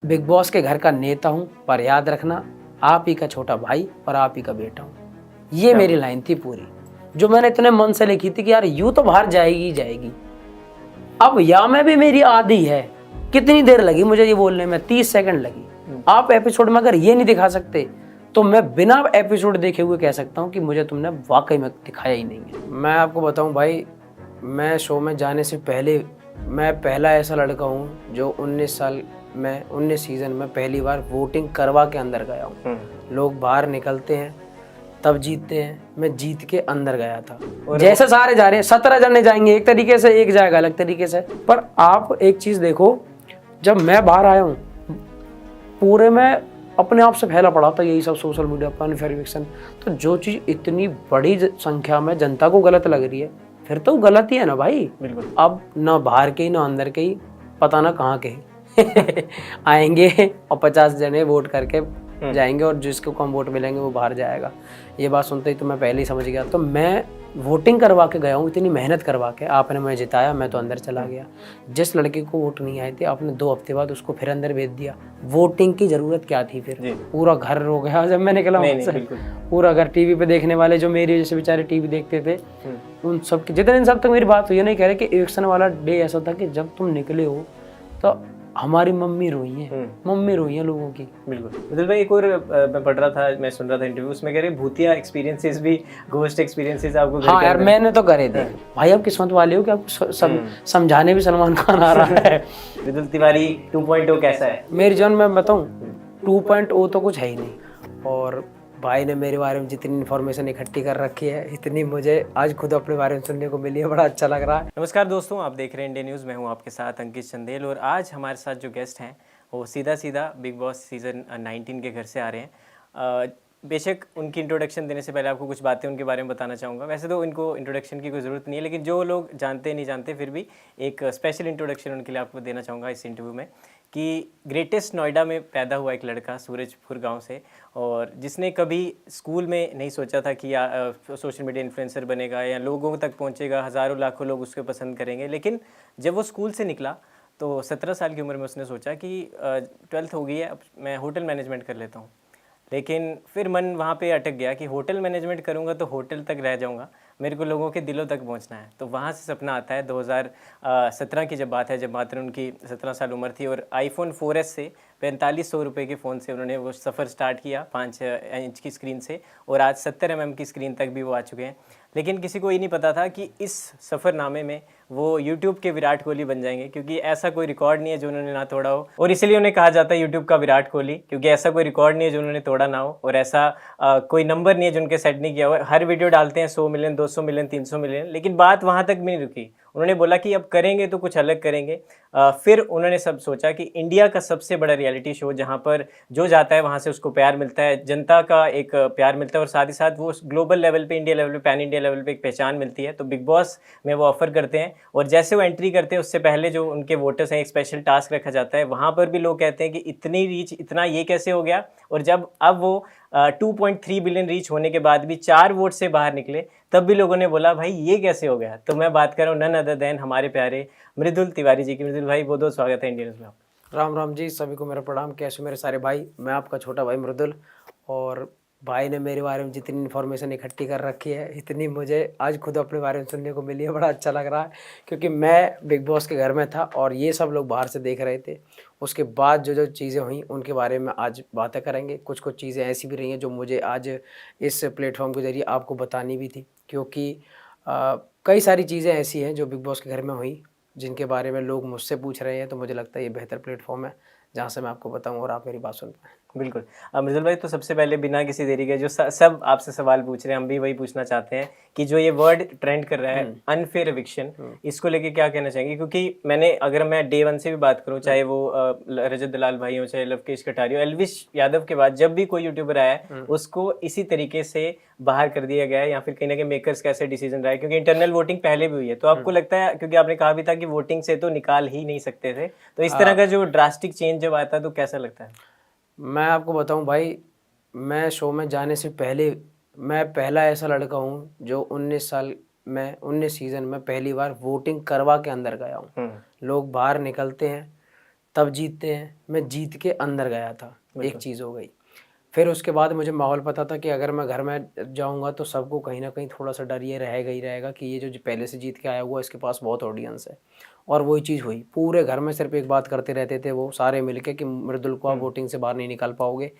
Big boss के घर का नेता हूँ, पर याद रखना आप ही का छोटा भाई और आप ही का बेटा हूँ। ये मेरी लाइन थी पूरी, जो मैंने इतने मन से लिखी थी कि यार यूं तो बाहर जाएगी ही जाएगी। अब या में भी मेरी आदि है। कितनी देर लगी मुझे ये बोलने में? 30 सेकंड लगी। आप एपिसोड में अगर ये नहीं दिखा सकते तो मैं बिना एपिसोड देखे हुए कह सकता हूँ कि मुझे तुमने वाकई में दिखाया ही नहीं है। मैं आपको बताऊं भाई, मैं शो में जाने से पहले मैं पहला ऐसा लड़का हूँ जो 19 सीजन में पहली बार वोटिंग करवा के अंदर गया हूँ। लोग बाहर निकलते हैं तब जीतते हैं, मैं जीत के अंदर गया था। जैसे सारे जा रहे हैं, 17 जने जाएंगे एक तरीके से, एक जाएगा अलग तरीके से। पर आप एक चीज देखो, जब मैं बाहर आया हूँ पूरे में अपने आप से फैला पड़ा था यही सब सोशल मीडिया पर वेरिफिकेशन। तो जो चीज इतनी बड़ी संख्या में जनता को गलत लग रही है, फिर तो गलत ही है ना भाई। बिल्कुल। अब ना बाहर के ही ना अंदर के ही, पता ना कहाँ के आएंगे और 50 जने वोट करके जाएंगे और जिसको कम वोट मिलेंगे वो बाहर जाएगा। ये बात सुनते ही तो मैं पहले ही समझ गया। तो मैं वोटिंग करवा के गया हूँ, इतनी मेहनत करवा के। आपने मुझे जिताया, मैं तो अंदर चला गया। जिस लड़के को वोट नहीं आए थे आपने 2 हफ्ते बाद उसको फिर अंदर भेज दिया। वोटिंग की जरूरत क्या थी फिर? पूरा घर रो गया जब मैं निकला। पूरा घर, टीवी पे देखने वाले जो मेरे जैसे बेचारे टीवी देखते थे, उन सब के जितने दिन सब तक मेरी बात हुई, नहीं कह रहे कि इलेक्शन वाला डे ऐसा था कि जब तुम निकले हो तो हमारी मम्मी रोई है लोगों की। बिल्कुल। मितुल भाई, एक और मैं पढ़ रहा था, मैं सुन रहा था इंटरव्यू, उसमें कह रहे भूतिया एक्सपीरियंसेस भी, घोस्ट एक्सपीरियंसेस आपको। हाँ यार, मैंने तो करे थे भाई। आप किस्मत वाले हो कि आपको समझाने भी सलमान खान आ रहा है। मितुल तिवारी 2.0 कैसा है? मेरी जान मैं बताऊं, 2.0 तो कुछ है ही नहीं। और भाई ने मेरे बारे में जितनी इन्फॉर्मेशन इकट्ठी कर रखी है, इतनी मुझे आज खुद अपने बारे में सुनने को मिली है, बड़ा अच्छा लग रहा है। नमस्कार दोस्तों, आप देख रहे हैं इंडिया न्यूज़। मैं हूं आपके साथ अंकित चंदेल, और आज हमारे साथ जो गेस्ट हैं वो सीधा बिग बॉस सीज़न 19 के घर से आ रहे हैं। बेशक उनकी इंट्रोडक्शन देने से पहले आपको कुछ बातें उनके बारे में बताना चाहूँगा। वैसे तो इनको इंट्रोडक्शन की कोई ज़रूरत नहीं है, लेकिन जो लोग जानते नहीं जानते फिर भी एक स्पेशल इंट्रोडक्शन उनके लिए आपको देना चाहूँगा इस इंटरव्यू में। कि ग्रेटेस्ट नोएडा में पैदा हुआ एक लड़का सूरजपुर गांव से, और जिसने कभी स्कूल में नहीं सोचा था कि सोशल मीडिया इन्फ्लुएंसर बनेगा या लोगों तक पहुंचेगा, हज़ारों लाखों लोग उसको पसंद करेंगे। लेकिन जब वो स्कूल से निकला तो 17 साल की उम्र में उसने सोचा कि 12th हो गई है, अब मैं होटल मैनेजमेंट कर लेता हूँ। लेकिन फिर मन वहाँ पे अटक गया कि होटल मैनेजमेंट करूँगा तो होटल तक रह जाऊँगा, मेरे को लोगों के दिलों तक पहुँचना है। तो वहाँ से सपना आता है। 2017 की जब बात है, जब मात्र उनकी 17 साल उम्र थी, और iPhone 4S से 4500 रुपये के फ़ोन से उन्होंने वो सफ़र स्टार्ट किया 5 इंच की स्क्रीन से, और आज 70 mm की स्क्रीन तक भी वो आ चुके हैं। लेकिन किसी को ये नहीं पता था कि इस सफ़रनामे में वो यूट्यूब के विराट कोहली बन जाएंगे, क्योंकि ऐसा कोई रिकॉर्ड नहीं है जो उन्होंने ना तोड़ा हो। और इसलिए उन्हें कहा जाता है यूट्यूब का विराट कोहली, क्योंकि ऐसा कोई रिकॉर्ड नहीं है जो उन्होंने तोड़ा ना हो, और ऐसा कोई नंबर नहीं है जो उनके सेट नहीं किया हुआ। हर वीडियो डालते हैं 100 मिलियन, 200 मिलियन, 300 मिलियन, लेकिन बात वहाँ तक भी नहीं रुकी। उन्होंने बोला कि अब करेंगे तो कुछ अलग करेंगे। फिर उन्होंने सब सोचा कि इंडिया का सबसे बड़ा रियलिटी शो, जहाँ पर जो जाता है वहाँ से उसको प्यार मिलता है, जनता का एक प्यार मिलता है, और साथ ही साथ वो ग्लोबल लेवल पे, इंडिया लेवल पे, पैन इंडिया लेवल पे एक पहचान मिलती है। तो बिग बॉस में वो ऑफर करते हैं, और जैसे वो एंट्री करते हैं उससे पहले जो उनके वोटर्स हैं, एक स्पेशल टास्क रखा जाता है। वहाँ पर भी लोग कहते हैं कि इतनी रीच, इतना ये कैसे हो गया। और जब अब वो 2.3 बिलियन रीच होने के बाद भी 4 वोट से बाहर निकले, तब भी लोगों ने बोला भाई ये कैसे हो गया। तो मैं बात कर रहा हूँ नन अदर देन हमारे प्यारे मृदुल तिवारी जी की। मृदुल भाई, बहुत बहुत स्वागत है इंडियन न्यूज़ में। राम राम जी, सभी को मेरा प्रणाम। कैसे मेरे सारे भाई? मैं आपका छोटा भाई मृदुल, और भाई ने मेरे बारे में जितनी इन्फॉर्मेशन इकट्ठी कर रखी है, इतनी मुझे आज खुद अपने बारे में सुनने को मिली है, बड़ा अच्छा लग रहा है। क्योंकि मैं बिग बॉस के घर में था और ये सब लोग बाहर से देख रहे थे। उसके बाद जो जो चीज़ें हुई उनके बारे में आज बातें करेंगे। कुछ कुछ चीज़ें ऐसी भी रही हैं जो मुझे आज इस प्लेटफॉर्म के ज़रिए आपको बतानी भी थी, क्योंकि कई सारी चीज़ें ऐसी हैं जो बिग बॉस के घर में हुई, जिनके बारे में लोग मुझसे पूछ रहे हैं। तो मुझे लगता है ये बेहतर प्लेटफॉर्म है जहाँ से मैं आपको बताऊं और आप मेरी बात सुन पाएँ। बिल्कुल। मृदुल भाई, तो सबसे पहले बिना किसी देरी के, जो सब आपसे सवाल पूछ रहे हैं, हम भी वही पूछना चाहते हैं कि जो ये वर्ड ट्रेंड कर रहा है अनफेयर एविक्शन, इसको लेके क्या कहना चाहेंगे? क्योंकि अगर मैं डे 1 से भी बात करूं, चाहे वो रजत दलाल भाई हो, चाहे लवकेश कटारी हो, एल्विश यादव के बाद जब भी कोई यूट्यूबर आया है उसको इसी तरीके से बाहर कर दिया गया है, या फिर कहीं ना कहीं मेकर्स का ऐसा डिसीजन रहा है, क्योंकि इंटरनल वोटिंग पहले भी हुई है। तो आपको लगता है, क्योंकि आपने कहा भी था कि वोटिंग से तो निकाल ही नहीं सकते थे, तो इस तरह का जो ड्रास्टिक चेंज जब आता है तो कैसा लगता है? मैं आपको बताऊं भाई, मैं शो में जाने से पहले मैं पहला ऐसा लड़का हूं जो 19 सीजन में पहली बार वोटिंग करवा के अंदर गया हूं। लोग बाहर निकलते हैं तब जीतते हैं। मैं जीत के अंदर गया था, एक चीज़ हो गई। फिर उसके बाद मुझे माहौल पता था कि अगर मैं घर में जाऊंगा तो सबको कहीं ना कहीं थोड़ा सा डर ये रहेगा ही रहेगा कि ये जो पहले से जीत के आया हुआ इसके पास बहुत ऑडियंस है। और वही चीज़ हुई, पूरे घर में सिर्फ एक बात करते रहते थे वो सारे मिलके कि मृदुल को आप वोटिंग से बाहर नहीं निकाल पाओगे।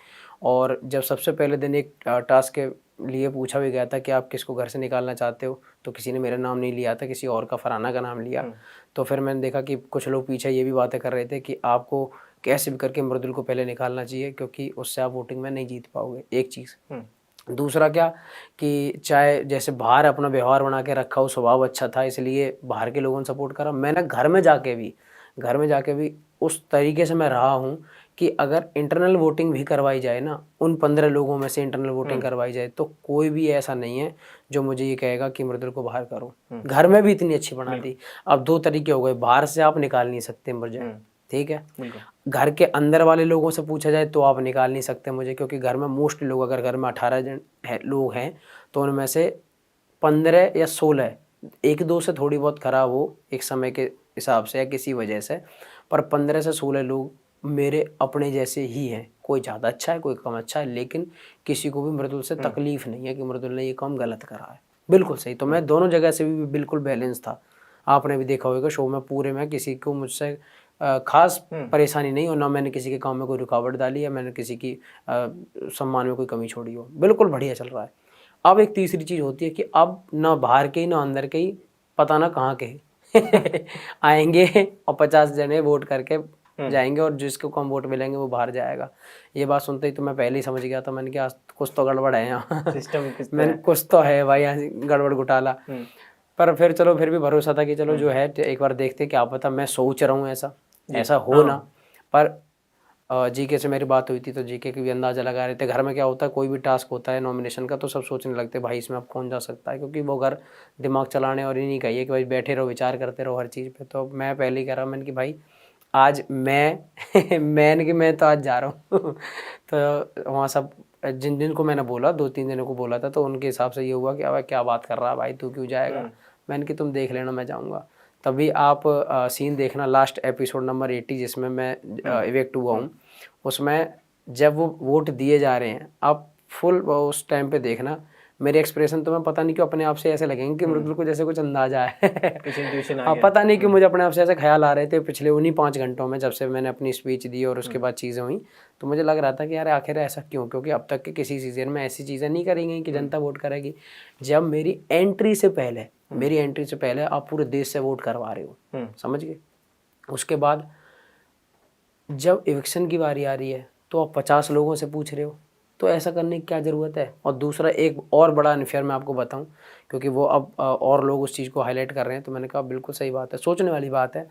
और जब सबसे पहले दिन एक टास्क के लिए पूछा भी गया था कि आप किसको घर से निकालना चाहते हो, तो किसी ने मेरा नाम नहीं लिया था, किसी और का, फराना का नाम लिया। तो फिर मैंने देखा कि कुछ लोग पीछे ये भी बातें कर रहे थे कि आपको कैसे भी करके मृदुल को पहले निकालना चाहिए क्योंकि उससे आप वोटिंग में नहीं जीत पाओगे, एक चीज़। दूसरा क्या कि चाहे जैसे बाहर अपना व्यवहार बना के रखा हो, स्वभाव अच्छा था इसलिए बाहर के लोगों ने सपोर्ट करा। मैंने घर में जाके भी उस तरीके से मैं रहा हूँ कि अगर इंटरनल वोटिंग भी करवाई जाए ना, उन 15 लोगों में से इंटरनल वोटिंग करवाई जाए तो कोई भी ऐसा नहीं है जो मुझे ये कहेगा कि मृदुल को बाहर करो। घर में भी इतनी अच्छी बना दी। अब 2 तरीके हो गए, बाहर से आप निकाल नहीं सकते मुझे, ठीक है। घर के अंदर वाले लोगों से पूछा जाए तो आप निकाल नहीं सकते मुझे, क्योंकि घर में मोस्टली लोग, अगर घर में 18 जन लोग हैं तो उनमें से 15 या 16, 1-2 से थोड़ी बहुत खराब हो एक समय के हिसाब से या किसी वजह से, पर 15 से 16 लोग मेरे अपने जैसे ही हैं। कोई ज़्यादा अच्छा है, कोई कम अच्छा है, लेकिन किसी को भी मृदुल से तकलीफ़ नहीं है कि मृदुल ने ये काम गलत करा है। बिल्कुल सही। तो मैं दोनों जगह से भी बिल्कुल बैलेंस था। आपने भी देखा होगा शो में पूरे में किसी को मुझसे खास परेशानी नहीं, और ना मैंने किसी के काम में कोई रुकावट डाली या मैंने किसी की सम्मान में कोई कमी छोड़ी हो। बिल्कुल बढ़िया चल रहा है। अब एक तीसरी चीज़ होती है कि अब ना बाहर के ही ना अंदर के ही, पता ना कहाँ के आएंगे और 50 जने वोट करके जाएंगे और जिसको कम वोट मिलेंगे वो बाहर जाएगा। ये बात सुनते ही तो मैं पहले ही समझ गया था, मैंने कहा कुछ तो गड़बड़ है यहाँ सिस्टम मैंने कुछ तो है भाई यहाँ गड़बड़ घोटाला। पर फिर चलो, फिर भी भरोसा था कि चलो जो है एक बार देखते, क्या पता, मैं सोच रहा हूँ ऐसा हो ना। पर जीके से मेरी बात हुई थी तो जीके की भी अंदाज़ा लगा रहे थे। घर में क्या होता है, कोई भी टास्क होता है नॉमिनेशन का तो सब सोचने लगते भाई इसमें अब कौन जा सकता है, क्योंकि वो घर दिमाग चलाने और ही नहीं कहिए कि भाई बैठे रहो विचार करते रहो हर चीज़ पे। तो मैं पहले ही कह रहा, मैंने कि भाई आज मैं तो आज जा रहा हूँ तो वहाँ सब जिन जिन को मैंने बोला, 2-3 जनों को बोला था, तो उनके हिसाब से ये हुआ कि अब क्या बात कर रहा है भाई, तू क्यों जाएगा। मैंने कि तुम देख लेना, मैं जाऊँगा। तभी आप सीन देखना लास्ट एपिसोड नंबर 80 जिसमें मैं इवेक्ट हुआ हूँ, उसमें जब वो वोट दिए जा रहे हैं, आप फुल उस टाइम पे देखना, मेरे एक्सप्रेशन तो मैं पता नहीं क्यों अपने आप से ऐसे लगेंगे कि मृदुल को जैसे कुछ अंदाजा है हाँ, पता नहीं क्यों मुझे अपने आप से ऐसे ख्याल आ रहे थे पिछले उन्हीं 5 घंटों में, जब से मैंने अपनी स्पीच दी और उसके बाद चीज़ें हुई, तो मुझे लग रहा था कि यार आखिर ऐसा क्यों, क्योंकि अब तक के किसी सीजन में ऐसी चीज़ें नहीं करी गई कि जनता वोट करेगी। जब मेरी एंट्री से पहले आप पूरे देश से वोट करवा रहे हो, समझ गए। उसके बाद जब इलेक्शन की बारी आ रही है तो आप 50 लोगों से पूछ रहे हो, तो ऐसा करने की क्या ज़रूरत है। और दूसरा एक और बड़ा अनफेयर मैं आपको बताऊं, क्योंकि वो अब और लोग उस चीज़ को हाईलाइट कर रहे हैं, तो मैंने कहा बिल्कुल सही बात है, सोचने वाली बात है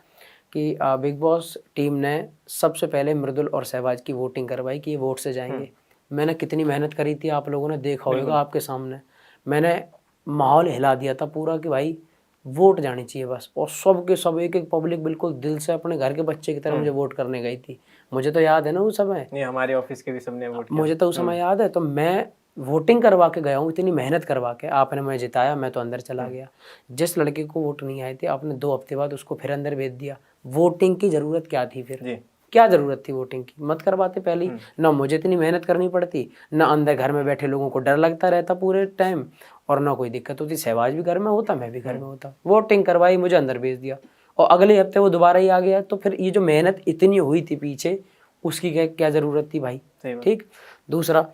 कि बिग बॉस टीम ने सबसे पहले मृदुल और सहवाज की वोटिंग करवाई कि ये वोट से जाएंगे। मैंने कितनी मेहनत करी थी, आप लोगों ने देखा होगा आपके सामने। मैंने माहौल हिला दिया था पूरा कि भाई वोट जानी चाहिए बस, और सब के सब एक एक पब्लिक बिल्कुल दिल से अपने घर के बच्चे की तरह मुझे वोट करने गई थी। मुझे तो याद है ना उस समय, नहीं हमारे ऑफिस के भी सबने वोट किया, मुझे तो उस समय याद है। तो मैं वोटिंग करवा के गया हूँ, इतनी मेहनत करवा के, आपने मुझे जिताया, मैं तो अंदर चला गया। जिस लड़के को वोट नहीं आए थे आपने 2 हफ्ते बाद उसको फिर अंदर भेज दिया। वोटिंग की ज़रूरत क्या थी फिर, क्या ज़रूरत थी वोटिंग की, मत करवाते पहले ही। ना मुझे इतनी मेहनत करनी पड़ती, ना अंदर घर में बैठे लोगों को डर लगता रहता पूरे टाइम, और ना कोई दिक्कत होती। सहवाज भी घर में होता, मैं भी घर में होता। वोटिंग करवाई, मुझे अंदर भेज दिया, और अगले हफ्ते वो दोबारा ही आ गया। तो फिर ये जो मेहनत इतनी हुई थी पीछे, उसकी क्या ज़रूरत थी भाई, ठीक। दूसरा,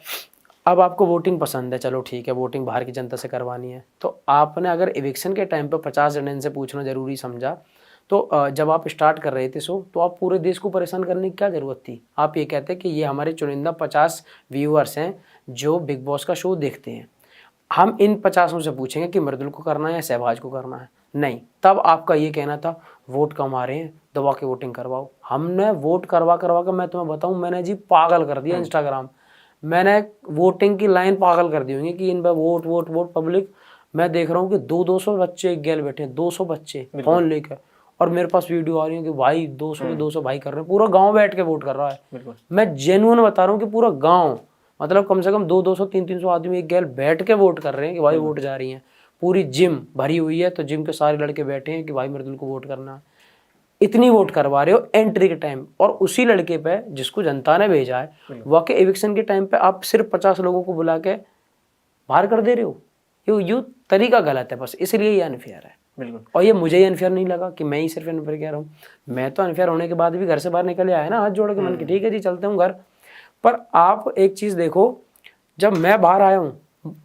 अब आपको वोटिंग पसंद है, चलो ठीक है, वोटिंग बाहर की जनता से करवानी है, तो आपने अगर इविक्शन के टाइम पर 50 जन से पूछना ज़रूरी समझा, तो जब आप स्टार्ट कर रहे थे शो, तो आप पूरे देश को परेशान करने की क्या ज़रूरत थी। आप ये कहते कि ये हमारे चुनिंदा 50 व्यूअर्स हैं जो बिग बॉस का शो देखते हैं, हम इन 50 से पूछेंगे कि मृदुल को करना है या सहवाज को करना है, नहीं। तब आपका ये कहना था वोट कम आ रहे हैं, दबा के वोटिंग करवाओ। हमने वोट करवा के, मैं तुम्हें बताऊं, मैंने जी पागल कर दिया इंस्टाग्राम। मैंने वोटिंग की लाइन पागल कर दी होंगी कि इन पर वोट वोट वोट पब्लिक। मैं देख रहा हूँ कि 200 बच्चे एक गैल बैठे हैं, 200 बच्चे फोन लेकर, और मेरे पास वीडियो आ रही है कि भाई 200 भाई कर रहे हैं, पूरा गांव बैठ के वोट कर रहा है। मैं जेन्युइन बता रहा हूँ कि पूरा गांव, मतलब कम से कम 200 300 आदमी एक गैल बैठ के वोट कर रहे हैं कि भाई वोट जा रही हैं। पूरी जिम भरी हुई है, तो जिम के सारे लड़के बैठे हैं कि भाई मृदुल को वोट करना है। इतनी वोट करवा रहे हो एंट्री के टाइम, और उसी लड़के पे जिसको जनता ने भेजा है वाकई एविक्शन के टाइम पे आप सिर्फ 50 लोगों को बुला के बाहर कर दे रहे हो। ये तरीका गलत है, बस इसलिए ये अनफेयर है। बिल्कुल। और ये मुझे ही अनफेयर नहीं लगा कि मैं ही सिर्फ अनफेयर कह रहा हूँ, मैं तो अनफेयर होने के बाद भी घर से बाहर निकल आया ना हाथ जोड़ के, मन की ठीक है जी चलते हूँ घर। पर आप एक चीज़ देखो, जब मैं बाहर आया हूँ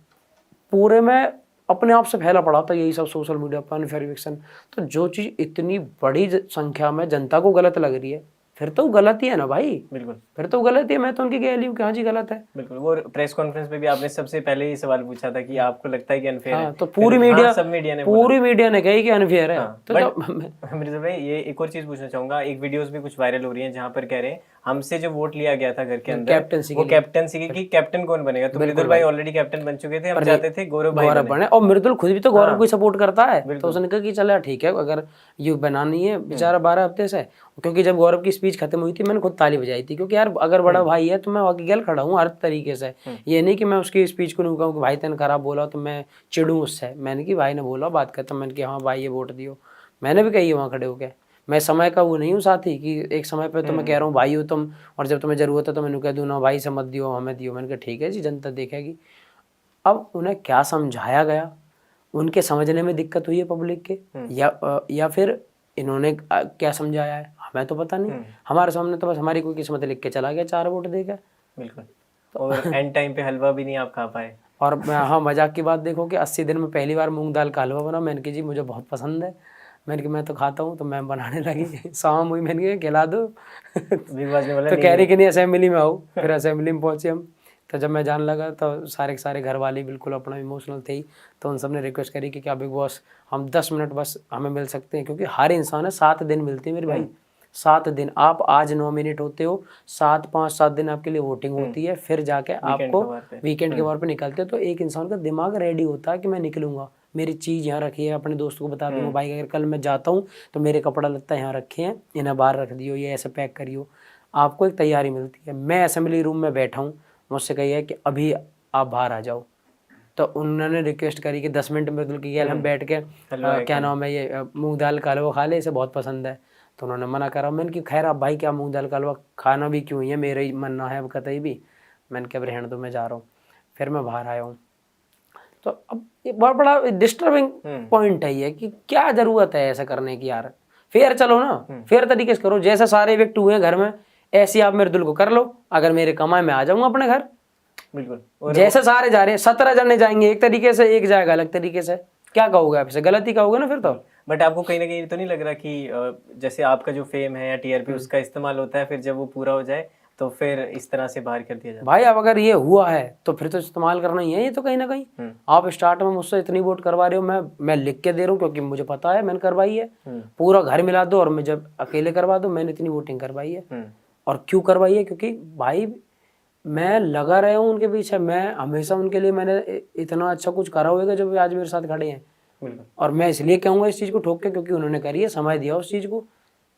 पूरे में अपने आप से फैला पड़ा था यही सब सोशल मीडिया पर अनफेयर इलेक्शन। तो जो चीज़ इतनी बड़ी संख्या में जनता को गलत लग रही है फिर तो गलत ही है ना भाई। बिल्कुल, फिर तो गलत ही है। मैं तो उनकी कह रही हूँ कि हाँ जी गलत है। बिल्कुल। वो प्रेस कॉन्फ्रेंस में भी आपने सबसे पहले ये सवाल पूछा था कि आपको लगता है कि अनफेयर है? हाँ, तो पूरी मीडिया, सब मीडिया ने पूरी मीडिया ने कही कि अनफेयर है। हाँ, तो मिर्जा भाई ये एक और चीज पूछना चाहूंगा, एक वीडियोस भी कुछ वायरल हो रही हैं जहां पर कह रहे हैं हमसे जो वोट लिया गया था घर के अंदर कैप्टनसी वो कैप्टनसी की कैप्टन कौन बनेगा, तो मृदुल भाई ऑलरेडी कैप्टन बन चुके थे, हम चाहते थे गौरव भाई बने। और मृदुल खुद भी तो गौरव को सपोर्ट करता है, तो उसने कहा कि चला ठीक है अगर ये बनानी है बेचारा 12 हफ्ते से। क्योंकि जब गौरव की स्पीच खत्म हुई थी मैंने खुद ताली बजाई थी, क्योंकि यार अगर बड़ा भाई है तो मैं वाकई गल खड़ा हूँ हर तरीके से। ये नहीं कि मैं उसकी स्पीच को नहीं कहूँ कि भाई तेने खराब बोला तो मैं चिड़ूँ उससे। मैंने कि भाई ने बोला बात करता, मैंने कि हाँ भाई ये वोट दियो, मैंने भी कही है वहाँ खड़े होकर। मैं समय का वो नहीं हूँ साथी कि एक समय पे तो मैं कह रहा हूँ भाई हो तुम, और जब तुम्हें जरूरत है तो मैंने कह दूँ ना भाई से मत दियो हमें दियो। मैंने कहा ठीक है जी जनता देखेगी। अब उन्हें क्या समझाया गया, उनके समझने में दिक्कत हुई है पब्लिक के, या फिर इन्होंने क्या समझाया है हमें तो पता नहीं। हमारे सामने तो बस हमारी कोई किस्मत लिख के चला गया 4 वोट देकर। बिल्कुल। और एंड टाइम पे हलवा भी नहीं आप खा पाए। और हाँ मजाक की बात देखो कि 80 दिन में पहली बार मूंग दाल का हलवा बना। मैंने कहा जी मुझे बहुत पसंद है, मैंने कहा मैं तो खाता हूँ, तो मैं बनाने लगी। शाम हुई मैंने कहा खिला दो। बिग बॉस ने बोला तो कह रही कि नहीं असेंबली में आओ। फिर असेंबली में पहुंचे हम, तो जब मैं जाने लगा तो सारे के सारे घर वाले बिल्कुल अपना इमोशनल थे ही। तो उन सब ने रिक्वेस्ट करी कि क्या बिग बॉस हम 10 मिनट बस हमें मिल सकते हैं, क्योंकि हर इंसान है 7 दिन मिलते हैं मेरे भाई। 7 दिन आप आज नॉमिनेट होते हो, 5-7 दिन आपके लिए वोटिंग होती है, फिर जाके आपको वीकेंड के वार पे निकलते हो। तो एक इंसान का दिमाग रेडी होता है कि मैं निकलूंगा, मेरी चीज़ यहाँ रखी है, अपने दोस्त को बता दूंगा भाई अगर कल मैं जाता हूँ तो मेरे कपड़ा लत्ता यहाँ रखे हैं, इन्हें बाहर रख दियो, ये ऐसे पैक करियो। आपको एक तैयारी मिलती है। मैं असेंबली रूम में बैठा हूँ, मुझसे कही है कि अभी आप बाहर आ जाओ। तो उन्होंने रिक्वेस्ट करी कि 10 मिनट मृदुल की हम बैठ के क्या नाम है ये मूंग दाल का हलवा खा ले, इसे बहुत पसंद है। तो उन्होंने मना करा। मैंने कि खैर आप भाई क्या मूंग दाल का हलवा खाना भी क्यों ही है, मेरा ही मनना है अब कतई भी। मैंने कहा रहने दो मैं जा रहा हूँ। फिर मैं बाहर आया हूँ। तो अब ये बहुत बड़ा डिस्टर्बिंग पॉइंट है ये कि क्या जरूरत है ऐसा करने की यार। फेयर चलो ना, फेयर तरीके से करो। जैसे सारे व्यक्ति हुए घर में ऐसे आप मृदुल को कर लो, अगर मेरे कमाए में आ जाऊंगा अपने घर। बिल्कुल। जैसे सारे जा रहे हैं 17 जने जाएंगे एक तरीके से, एक जाएगा अलग तरीके से, क्या कहोगे आप इसे? गलती कहोगे ना फिर तो। बट आपको कहीं ना कहीं तो नहीं लग रहा कि जैसे आपका जो फेम है या टीआरपी उसका इस्तेमाल होता है, फिर जब वो पूरा हो जाए तो फिर इस तरह से बाहर कर दिया जाए? भाई अब अगर ये हुआ है तो फिर तो इस्तेमाल करना ही है ये तो कहीं ना कहीं। आप स्टार्ट में मुझसे इतनी वोट करवा रहे हो, मैं लिख के दे रहा हूँ क्योंकि मुझे पता है मैंने करवाई है। पूरा घर मिला दो और मैं जब अकेले करवा दो, मैंने इतनी वोटिंग करवाई है। और क्यों करवाई है? क्योंकि भाई मैं लगा रहा हूँ उनके पीछे, मैं हमेशा उनके लिए मैंने इतना अच्छा कुछ करा होगा जब आज मेरे साथ खड़े हैं। और मैं इसलिए कहूँगा इस चीज़ को ठोक के क्योंकि उन्होंने करी है, समय दिया उस चीज़ को।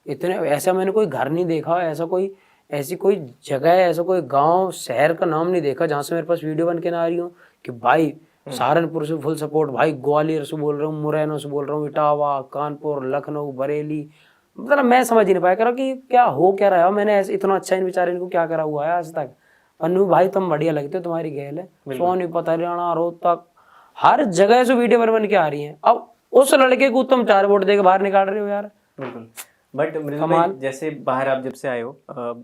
इतने ऐसा मैंने कोई घर नहीं देखा, ऐसा कोई ऐसी कोई जगह, ऐसा कोई गांव शहर का नाम नहीं देखा जहाँ से मेरे पास वीडियो बन के ना आ रही हो कि भाई सहारनपुर से फुल सपोर्ट, भाई ग्वालियर से बोल रहा हूँ, मुरैना से बोल रहा हूँ, इटावा, कानपुर, लखनऊ, बरेली। मतलब मैं समझ ही नहीं पाया करा कि क्या हो क्या रहा है। मैंने ऐसे इतना अच्छा इन बेचारे इनको क्या करा हुआ है आज तक। अनु भाई तुम बढ़िया लगते हो, तुम्हारी गैल है। सोनीपत, हरियाणा, रोहतक, हर जगह से वीडियो बन के आ रही है। अब उस लड़के को तुम 4 वोट देकर बाहर निकाल रहे हो यार। बिल्कुल। बट मृदुल भाई जैसे बाहर आप जब से आए हो,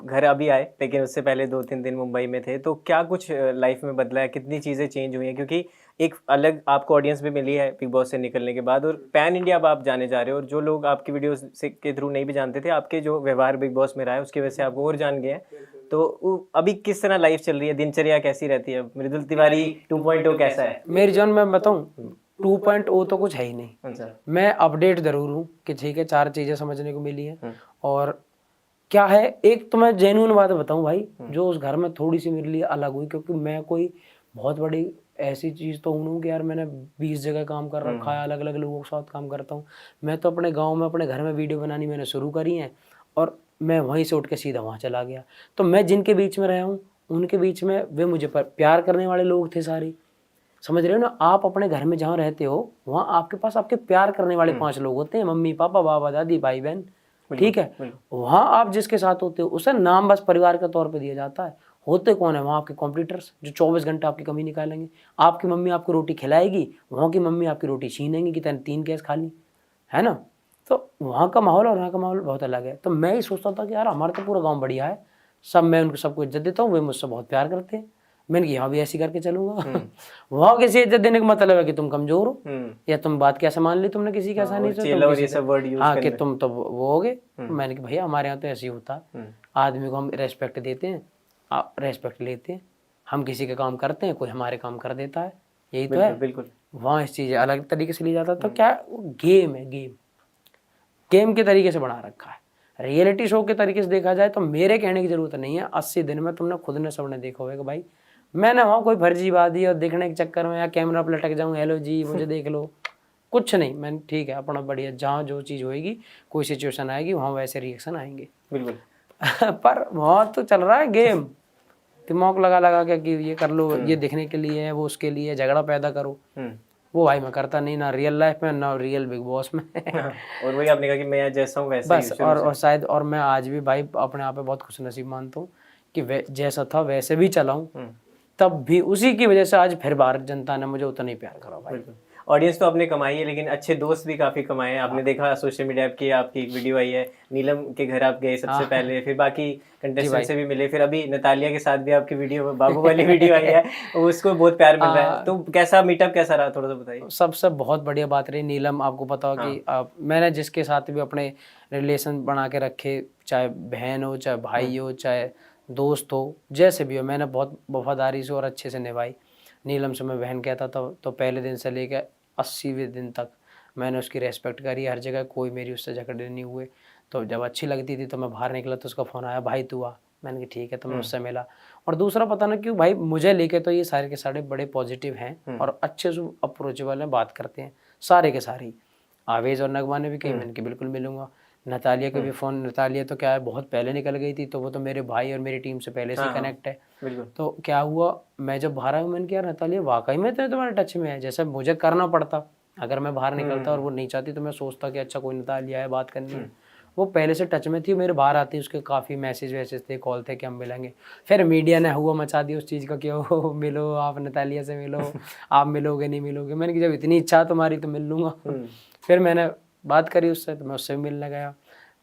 घर अभी आए लेकिन उससे पहले 2-3 दिन मुंबई में थे, तो क्या कुछ लाइफ में बदला है? कितनी चीज़ें चेंज हुई हैं? क्योंकि एक अलग आपको ऑडियंस भी मिली है बिग बॉस से निकलने के बाद, और पैन इंडिया अब आप जाने जा रहे हो, और जो लोग आपकी वीडियोस से के थ्रू नहीं भी जानते थे, आपके जो व्यवहार बिग बॉस में रहा है उसकी वजह से आपको और जान गए हैं। तो अभी किस तरह लाइफ चल रही है, दिनचर्या कैसी रहती है? मृदुल तिवारी 2.0 कैसा है? मेरी जान मैं बताऊँ 2.0 तो कुछ है ही नहीं। अच्छा। मैं अपडेट जरूर हूँ कि ठीक है 4 चीजें समझने को मिली हैं। और क्या है, एक तो मैं जेन्युइन बात बताऊं भाई, जो उस घर में थोड़ी सी मेरे लिए अलग हुई, क्योंकि मैं कोई बहुत बड़ी ऐसी चीज़ तो हूँ कि यार मैंने 20 जगह काम कर रखा है, अलग अलग लोगों के साथ काम करता हूँ। मैं तो अपने गांव में अपने घर में वीडियो बनानी मैंने शुरू करी है और मैं वहीं से उठ के सीधा वहाँ चला गया। तो मैं जिनके बीच में रहा हूँ उनके बीच में वे मुझे प्यार करने वाले लोग थे सारे, समझ रहे हो ना। आप अपने घर में जहाँ रहते हो वहाँ आपके पास आपके प्यार करने वाले 5 लोग होते हैं, मम्मी पापा, बाबा दादी, भाई बहन। ठीक है। वहाँ आप जिसके साथ होते हो उसे नाम बस परिवार के तौर पे दिया जाता है, होते कौन है वहाँ आपके कॉम्पिटिटर्स जो 24 घंटे आपकी कमी निकालेंगे। आपकी मम्मी आपको रोटी खिलाएगी, वहाँ की मम्मी आपकी रोटी छीनेंगी कि तेने 3 गैस खा ली, है ना। तो वहाँ का माहौल और यहाँ का माहौल बहुत अलग है। तो मैं ही सोचता था कि यार हमारा तो पूरा गाँव बढ़िया है, सब मैं उनको सबको इज्जत देता हूँ, वे मुझसे बहुत प्यार करते हैं, मैंने यहाँ भी ऐसी करके चलूंगा। वहाँ किसी इज्जत देने का मतलब है कि तुम कमजोर हो या तुम बात कैसे मान ली तुमने किसी की आसानी से, तुम किसी से, हाँ कि तुम तो वो हो गए। मैंने कहा भैया हमारे यहाँ तो ऐसे ही होता है, आदमी को हम रेस्पेक्ट देते हैं, आप रेस्पेक्ट लेते हैं, हम किसी का काम करते हैं, कोई हमारे काम कर देता है, यही तो है। बिल्कुल वहाँ इस चीज़ अलग तरीके से ली जाता। तो क्या गेम है, गेम के तरीके से बना रखा है। रियलिटी शो के तरीके से देखा जाए तो मेरे कहने की जरूरत नहीं है। 80 दिन में तुमने खुद ने सबने देखा होगा कि भाई मैंने वहाँ कोई फर्जीबाजी और देखने के चक्कर में या कैमरा पर लटक जाऊँ, हेलो जी मुझे देख लो, कुछ नहीं। मैंने ठीक है अपना बढ़िया, जहाँ जो चीज़ होएगी, कोई सिचुएशन आएगी वहाँ वैसे रिएक्शन आएंगे। बिल्कुल पर वहाँ तो चल रहा है गेम, दिमाग लगा लगा के कि ये कर लो, ये देखने के लिए है, वो उसके लिए, झगड़ा पैदा करो। वो भाई मैं करता नहीं, ना रियल लाइफ में ना रियल बिग बॉस में। और वही आपने कहा कि मैं जैसा हूँ वैसे बस, और शायद और मैं आज भी भाई अपने आप पे बहुत खुशनसीब मानता हूँ कि जैसा था वैसे भी चला हूँ, तब भी उसी की वजह से आज फिर भारत जनता ने मुझे उतना ही प्यार करा भाई। ऑडियंस तो आपने कमाई है, लेकिन अच्छे दोस्त भी काफी कमाए हैं। आपने देखा सोशल मीडिया की आपकी एक वीडियो आई है, नीलम के घर आप गए सबसे पहले, फिर बाकी कंटेस्टेंट से भी मिले, फिर अभी नतालिया के साथ भी आपकी वीडियो, बाबू वाली वीडियो आई है, उसको बहुत प्यार मिल रहा है। तो कैसा मीटअप कैसा रहा, थोड़ा सा बताइए। सबसे बहुत बढ़िया बात रही नीलम, आपको पता हो कि मैंने जिसके साथ भी अपने रिलेशन बना के रखे, चाहे बहन हो, चाहे भाई हो, चाहे दोस्त हो, जैसे भी हो, मैंने बहुत वफादारी से और अच्छे से निभाई। नीलम से मैं बहन कहता था तो पहले दिन से लेकर 80वें दिन तक मैंने उसकी रेस्पेक्ट करी हर जगह, कोई मेरी उससे झगड़े नहीं हुए। तो जब अच्छी लगती थी तो मैं बाहर निकला तो उसका फ़ोन आया, भाई तू आ, मैंने कहा ठीक है, तो मैं उससे मिला। और दूसरा पता ना क्यों भाई मुझे लेके तो ये सारे के सारे बड़े पॉजिटिव हैं और अच्छे से अप्रोचेबल हैं, बात करते हैं सारे के सारे। आवेज और नगमा ने भी कही, मैंने कि बिल्कुल मिलूंगा। नतालिया के भी फ़ोन, नतालिया तो क्या है बहुत पहले निकल गई थी, तो वो तो मेरे भाई और मेरी टीम से पहले से कनेक्ट है। तो क्या हुआ, मैं जब बाहर आया मैंने कहा नतालिया वाकई में तो तुम्हारे टच में है, जैसे मुझे करना पड़ता अगर मैं बाहर निकलता और वो नहीं चाहती तो मैं सोचता कि अच्छा कोई नतालिया है, बात करनी है। वो पहले से टच में थी, मेरे बाहर आती उसके काफ़ी मैसेज वैसेज थे, कॉल थे कि हम मिलेंगे। फिर मीडिया ने हुआ मचा दी उस चीज़ का कि ओ मिलो, आप नतालिया से मिलो, आप मिलोगे नहीं मिलोगे। मैंने कहा जब इतनी इच्छा तुम्हारी तो मिल लूँगा। फिर मैंने बात करी उससे, तो मैं उससे भी मिलने गया।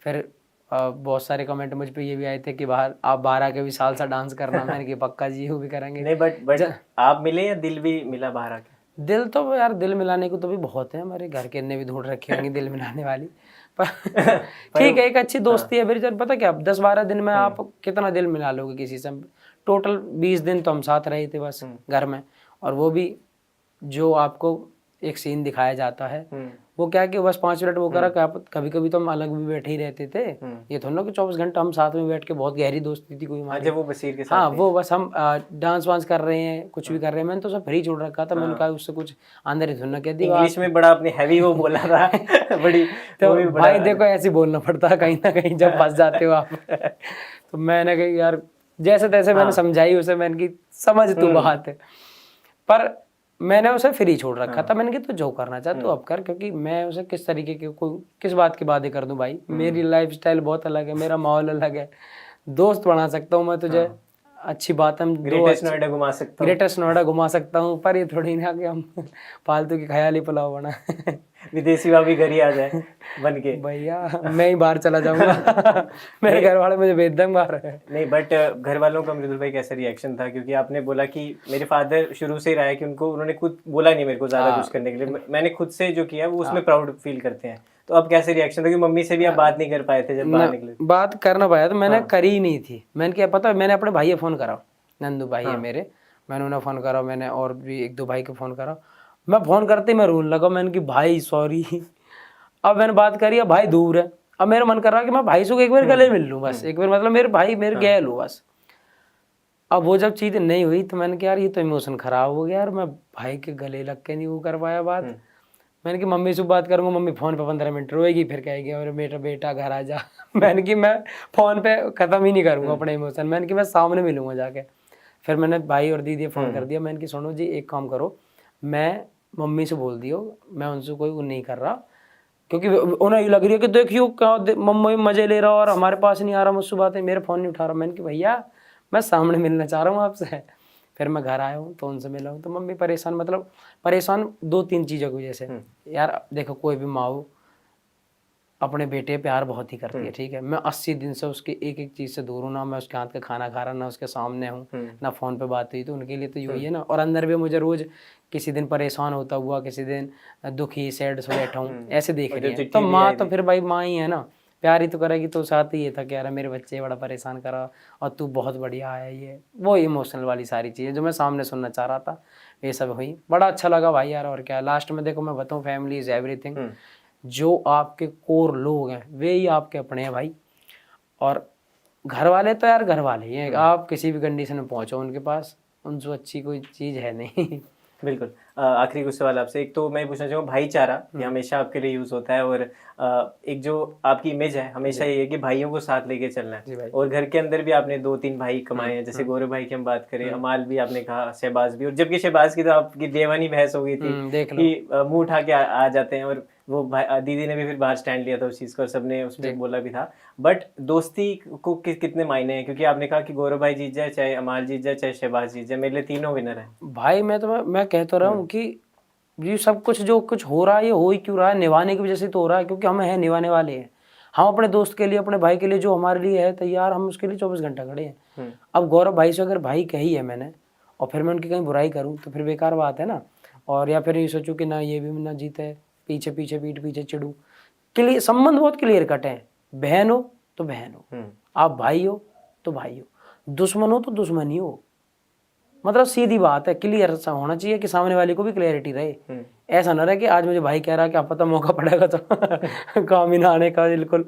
फिर बहुत सारे कमेंट मुझ पे ये भी आए थे कि बाहर आप बाहर आके भी सालसा डांस करना। मैंने कहा पक्का जी, वो भी करेंगे। नहीं बट आप मिले या दिल भी मिला बाहर आके? दिल तो यार दिल मिलाने को तो भी बहुत है, हमारे घर के ने भी ढूंढ रखी होंगी दिल मिलाने वाली। पर ठीक है, एक अच्छी दोस्ती है। फिर पता क्या 10-12 दिन में आप कितना दिल मिला लोगे किसी से। टोटल 20 दिन तो हम साथ रहे थे बस घर में, और वो भी जो आपको एक सीन दिखाया जाता है वो क्या कि बस 5 मिनट वो करा। कभी कभी तो हम अलग भी बैठे ही रहते थे, ये थोड़ा ना कि 24 घंटा हम साथ में बैठ के, बहुत गहरी दोस्ती थी कोई हमारी। वो बशीर के साथ, हाँ वो बस हम डांस वांस कर रहे हैं, कुछ भी कर रहे हैं। मैंने तो सब फ्री छोड़ रखा था। मैंने कहा उससे कुछ अंदर ही धुनना कह दी, इंग्लिश में बड़ा अपने हैवी वो बोला था बड़ी। तो भाई देखो ऐसे बोलना पड़ता है कहीं ना कहीं जब फंस जाते हो आप। तो मैंने कहा यार जैसे तैसे मैंने समझाई उसे, मैंने की समझ तू बात है, पर मैंने उसे फ्री छोड़ रखा था। मैंने कहा तू जो करना चाह तू अब कर, क्योंकि मैं उसे किस तरीके की कोई किस बात की बातें कर दूं भाई। मेरी लाइफस्टाइल बहुत अलग है, मेरा माहौल अलग है। दोस्त बना सकता हूँ मैं तुझे, अच्छी बात है, हम ग्रेटेस्ट नोएडा घुमा सकता हूँ, ग्रेटेस्ट नोएडा घुमा सकता हूँ, पर ये थोड़ी ना कि हम फालतू की ख्याली पुलाव बना विदेशी भाभी घर ही आ जाए बन के। भैया मैं ही बाहर चला जाऊंगा मेरे घर वाले मुझे भेज देंगे बाहर। नहीं बट घर वालों का मृदुल भाई कैसा रिएक्शन था? क्योंकि आपने बोला कि मेरे फादर शुरू से ही रहा है कि उन्होंने खुद बोला नहीं मेरे को ज्यादा कुछ करने के लिए, मैंने खुद से जो किया वो उसमें प्राउड फील करते हैं। तो अब कैसे रिएक्शन था? क्योंकि मम्मी से भी आप बात नहीं कर पाए थे जब बाहर निकले। बात करना पाया तो मैंने करी ही नहीं थी। मैंने क्या पता, मैंने अपने भाई फोन करा, नंदू भाई है मेरे, मैंने उन्हें फ़ोन करा, मैंने और भी 1-2 भाई को फ़ोन करा। मैं फ़ोन करते ही मैं रोने लगा। मैंने कि भाई सॉरी। अब मैंने बात करी, अब भाई दूर है, अब मेरा मन कर रहा कि मैं भाई से एक बार गले मिल लूँ बस, एक बार मतलब मेरे भाई मेरे गैल हो बस। अब वो जब चीज़ नहीं हुई तो मैंने कहा यार ये तो इमोशन ख़राब हो गया यार, मैं भाई के गले लग के नहीं वो कर पाया बात। मैंने कि मम्मी से बात करूँगा, मम्मी फ़ोन पे 15 मिनट रोएगी, फिर कहेगी अरे मेरा बेटा घर आ जा। मैंने कि मैं फ़ोन पे ख़त्म ही नहीं करूँगा अपने इमोशन। मैंने कि मैं सामने मिलूँगा जाके। फिर मैंने भाई और दीदी फ़ोन कर दिया। मैंने कि सुनो जी एक काम करो, मैं मम्मी से बोल दियो, मैं उनसे कोई वो नहीं कर रहा, क्योंकि उन्हें ये लग रही है कि देखियो क्या मम्मी मजे ले रहा और हमारे पास नहीं आ रहा, मुझसे बात है, मेरे फोन नहीं उठा रहा। मैंने कि भैया मैं सामने मिलना चाह रहा हूँ आपसे। फिर मैं घर आया हूँ तो उनसे मिला हूँ, तो मम्मी परेशान, मतलब परेशान 2-3 चीज़ों की वजह से। यार देखो कोई भी माँ हो अपने बेटे प्यार बहुत ही करती है, ठीक है। मैं 80 दिन से उसके एक एक चीज़ से दूर हूँ, ना मैं उसके हाथ का खाना खा रहा, ना उसके सामने हूँ, ना फ़ोन पे बात हुई, तो उनके लिए तो यही है ना। और अंदर भी मुझे रोज़ किसी दिन परेशान होता हुआ, किसी दिन दुखी सैड से बैठा हूँ, ऐसे देख रही है। तो माँ तो फिर भाई माँ ही है ना, प्यार ही तो करेगी। तो साथ ही ये था कि यार मेरे बच्चे बड़ा परेशान करा और तू बहुत बढ़िया है, ये वो इमोशनल वाली सारी चीज़ें जो मैं सामने सुनना चाह रहा था, ये सब हुई। बड़ा अच्छा लगा भाई यार। और क्या लास्ट में देखो मैं बताऊँ, फैमिली इज़ एवरीथिंग। जो आपके कोर लोग हैं वे ही आपके अपने हैं भाई। और घर वाले तो यार घर वाले ही हैं, आप किसी भी कंडीशन में पहुंचो उनके पास, उनसे अच्छी कोई चीज़ है नहीं। बिल्कुल। आखिरी कुछ सवाल आपसे, एक तो मैं पूछना चाहूँगा भाईचारा ये हमेशा आपके लिए यूज़ होता है, और एक जो आपकी इमेज है हमेशा ये है कि भाइयों को साथ लेके चलना जी है, भाई। और घर के अंदर भी आपने 2-3 भाई कमाए हैं, जैसे गौरव भाई की हम बात करें, अमाल भी आपने कहा, शहबाज भी, और जबकि शहबाज की तो आपकी बेवानी बहस हो गई थी देख लो। कि मुंह उठा के आ जाते हैं, और वो दीदी ने भी फिर बाहर स्टैंड लिया था उस चीज़ का, और सबने उस पर बोला भी था। बट दोस्ती को कितने मायने हैं, क्योंकि आपने कहा कि गौरव भाई जीत जाए, चाहे अमाल जीत जाए, चाहे शहबाज जीत जाए, मेरे लिए तीनों विनर हैं। भाई मैं कह तो रहा हूँ कि ये सब कुछ जो कुछ हो रहा है ये हो ही क्यों रहा है, निभाने की वजह से तो हो रहा है, क्योंकि हम हैं निभाने वाले हैं। हम अपने दोस्त के लिए, अपने भाई के लिए, जो हमारे लिए है तैयार, हम उसके लिए 24 घंटा खड़े हैं। अब गौरव भाई से अगर भाई कही है मैंने और फिर मैं उनकी कहीं बुराई करूँ तो फिर बेकार बात है ना। और या फिर ये सोचूं कि ना ये भी ना जीते, पीछे पीछे पीठ पीछे चिड़ू। क्लियर संबंध बहुत क्लियर कट है। बहन हो तो बहन हो, आप भाई हो तो भाई हो, दुश्मन हो तो दुश्मन ही हो। मतलब सीधी बात है, क्लियर सा होना चाहिए कि सामने वाले को भी क्लैरिटी रहे। ऐसा ना रहे कि आज मुझे भाई कह रहा है कि आप पता मौका पड़ेगा तो काम ही ना आने का। बिल्कुल।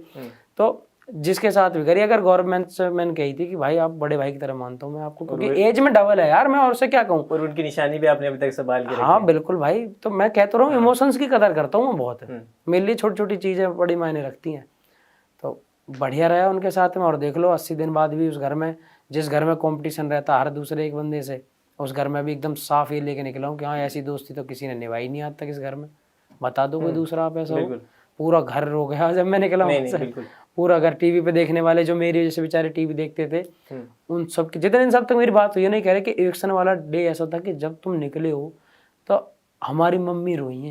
तो जिसके साथ भी करिए, अगर गवर्नमेंट से मैंने कही थी कि भाई आप बड़े भाई की तरह मानता हूँ मैं आपको, क्योंकि एज में डबल है यार, मैं और से क्या कहूँ। और उनकी निशानी भी आपने अभी तक संभाल के रखी है। हाँ बिल्कुल भाई, तो मैं कहता रहा हूँ इमोशंस की कदर करता हूँ मैं बहुत। मेरे लिए छोटी छोटी चीज़ें बड़ी मायने रखती हैं। तो बढ़िया रहा उनके साथ में। और देख लो 80 दिन बाद भी उस घर में, जिस घर में कंपटीशन रहता हर दूसरे एक बंदे से, उस घर में भी एकदम साफ ये लेके निकला हूँ कि हाँ ऐसी दोस्ती तो किसी ने निभाई नहीं आज तक इस घर में। बता दो कोई दूसरा आप ऐसा हो। पूरा घर रो गया जब मैं निकला हूँ। पूरा घर टीवी पे देखने वाले जो मेरी वजह से बेचारे टीवी देखते थे, उन सब के जितने दिन सब तक मेरी बात हुई है, नहीं कह रहे कि इलेक्शन वाला डे ऐसा था कि जब तुम निकले हो तो हमारी मम्मी रोई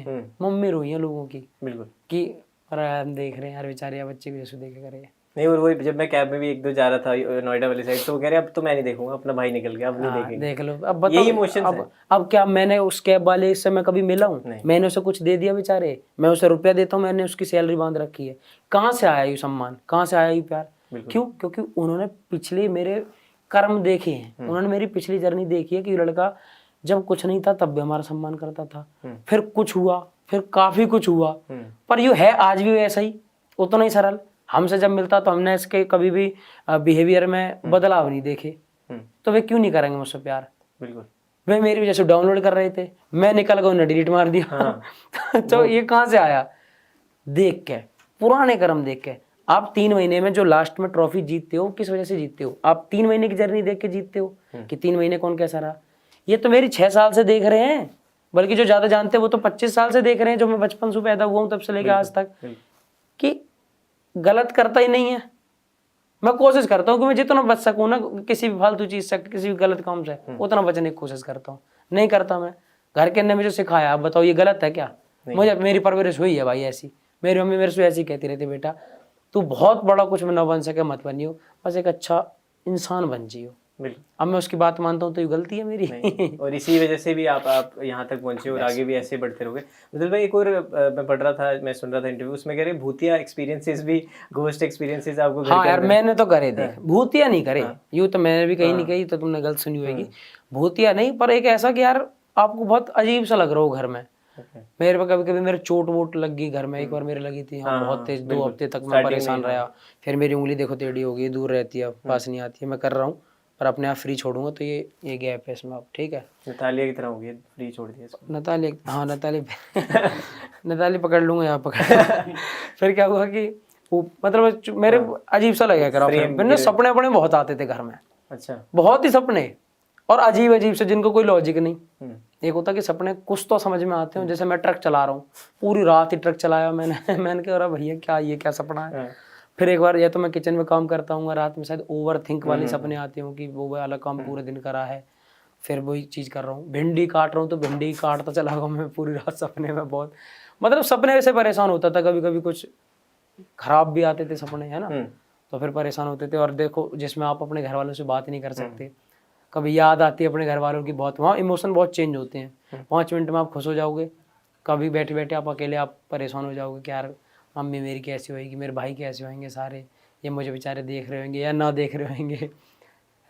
है लोगों की, बिल्कुल, कि अरे हम देख रहे हैं यार बेचारे या बच्चे भी जैसे देखे करे। नहीं, और वही जब मैं कैब में भी 1-2 जा रहा था नोएडा वाली साइड, तो वो कह रहे अब तो मैं नहीं देखूंगा, अपना भाई निकल गया, अब नहीं देखेंगे। देख लो, अब बताओ यही इमोशंस है। अब क्या मैंने उस कैब वाले से मैं कभी मिला हूँ? मैंने उसे कुछ दे दिया बेचारे? मैं उसे रुपया देता हूँ, मैंने उसकी सैलरी बांध रखी है। कहाँ से आया ये सम्मान, कहाँ से आया ये प्यार? क्यों? क्योंकि उन्होंने पिछले मेरे कर्म देखे हैं, उन्होंने मेरी पिछली जर्नी देखी है कि लड़का जब कुछ नहीं था तब भी हमारा सम्मान करता था, फिर कुछ हुआ, फिर काफी कुछ हुआ, पर यू है आज भी वैसा ही, उतना ही सरल। हमसे जब मिलता तो हमने इसके कभी भी बिहेवियर में बदलाव नहीं देखे, तो वे क्यों नहीं करेंगे मुझसे प्यार? बिल्कुल। वे मेरी वजह से डाउनलोड कर रहे थे, मैं निकल गया, उन्हें डिलीट मार दिया। तो ये कहाँ से आया? देख के, पुराने कर्म देख के। आप 3 महीने में जो लास्ट में ट्रॉफी जीतते हो, किस वजह से जीतते हो? आप 3 महीने की जर्नी देख के जीतते हो कि 3 महीने कौन कैसा रहा। ये तो मेरी 6 साल से देख रहे हैं, बल्कि जो ज्यादा जानते हैं वो तो 25 साल से देख रहे हैं, जो मैं बचपन से पैदा हुआ हूँ तब से लेकर आज तक, कि गलत करता ही नहीं है। मैं कोशिश करता हूँ कि मैं जितना बच सकूँ ना किसी भी फालतू चीज से, किसी भी गलत काम से, उतना बचने की कोशिश करता हूँ। नहीं करता मैं। घर के अंदर मुझे सिखाया, आप बताओ ये गलत है क्या? मुझे मेरी परवरिश हुई है भाई ऐसी, मेरी मम्मी मेरे से ऐसी कहती रहती, बेटा तू बहुत बड़ा कुछ में न बन सके मत बनियो, बस एक अच्छा इंसान बन जियो। अब मैं उसकी बात मानता हूँ तो ये गलती है मेरी। और इसी वजह से भी आप यहाँ तक पहुंचे और आगे भी ऐसे बढ़ते रहोगे। मतलब भाई एक और मैं पढ़ रहा था, मैं सुन रहा था इंटरव्यू, उसमें कह रहे भूतिया एक्सपीरियंसेस भी, घोस्ट एक्सपीरियंसेस आपको घर हाँ के यार अंदर? मैंने तो करे देख, भूतिया नहीं करे, यूँ तो मैंने भी कहीं नहीं कही, तो तुमने गलत सुनी होगी। भूतिया नहीं, पर एक ऐसा कि यार आपको बहुत अजीब सा लग रहा हो घर में। मेरे पे कभी कभी मेरे चोट वोट लग गई घर में, एक बार मेरे लगी थी हाँ बहुत तेज, 2 हफ्ते तक मैं परेशान रहा। फिर मेरी उंगली देखो टेढ़ी हो गई, दूर रहती है, पास नहीं आती है। मैं कर रहा हूँ पर अपने आप फ्री छोड़ूंगा, तो ये गैप है इसमें अब, ठीक है। नतालिया की तरह हो गया, फ्री छोड़ दिया इसको। नताली पकड़ लूंगा यहाँ पकड़। फिर क्या हुआ कि मतलब मेरे अजीब सा लगा करा, फिर सपने अपने बहुत आते थे घर में। अच्छा। बहुत ही सपने, और अजीब अजीब से, जिनको कोई लॉजिक नहीं। एक होता है कि सपने कुछ तो समझ में आते हैं, जैसे मैं ट्रक चला रहा हूँ, पूरी रात ही ट्रक चलाया मैंने मैंने कहा अरे भैया क्या ये क्या सपना है। फिर एक बार या तो मैं किचन में काम करता हूँ, रात में शायद ओवर थिंक वाले सपने आते हों कि वो वाला काम पूरे दिन करा है, फिर वही चीज़ कर रहा हूँ। भिंडी काट रहा हूँ तो भिंडी काटता चला गया मैं पूरी रात सपने में। बहुत मतलब सपने से परेशान होता था, कभी कभी कुछ खराब भी आते थे सपने, है ना, तो फिर परेशान होते थे। और देखो जिसमें आप अपने घर वालों से बात नहीं कर सकते, कभी याद आती है अपने घर वालों की बहुत, वहाँ इमोशन बहुत चेंज होते हैं। 5 मिनट में आप खुश हो जाओगे, कभी बैठे बैठे आप अकेले आप परेशान हो जाओगे कि यार मम्मी मेरी कैसी होएगी, मेरे भाई कैसे होंगे, सारे ये मुझे बेचारे देख रहे होंगे या ना देख रहे होंगे,